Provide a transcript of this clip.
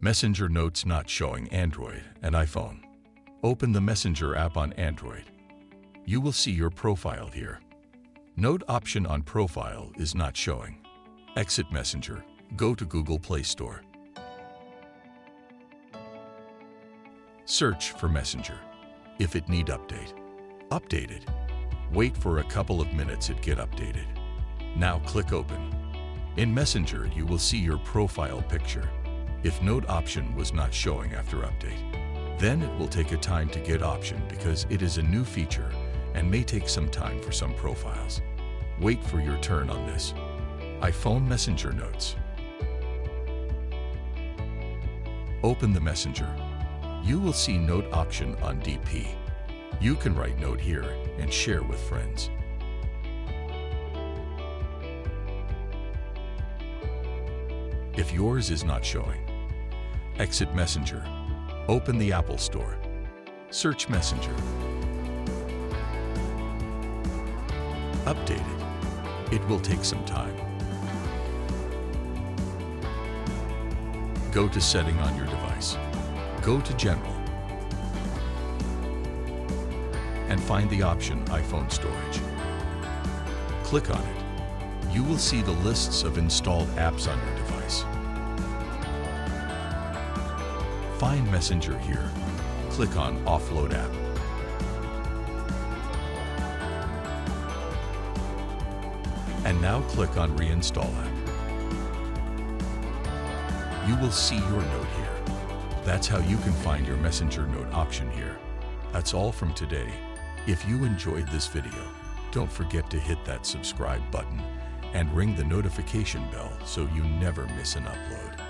Messenger notes not showing Android and iPhone. Open the Messenger app on Android. You will see your profile here. Note option on profile is not showing. Exit Messenger. Go to Google Play Store. Search for Messenger. If it need update, update it. Wait for a couple of minutes it get updated. Now click Open. In Messenger you will see your profile picture. If note option was not showing after update, then it will take a time to get option because it is a new feature and may take some time for some profiles. Wait for your turn on this. iPhone Messenger notes. Open the Messenger. You will see note option on DP. You can write note here and share with friends. If yours is not showing, exit Messenger. Open the Apple Store. Search Messenger. Update it. It will take some time. Go to Setting on your device. Go to General. And find the option iPhone Storage. Click on it. You will see the lists of installed apps on your device. Find Messenger here. Click on Offload App. And now click on Reinstall App. You will see your note here. That's how you can find your Messenger note option here. That's all from today. If you enjoyed this video, don't forget to hit that subscribe button and ring the notification bell so you never miss an upload.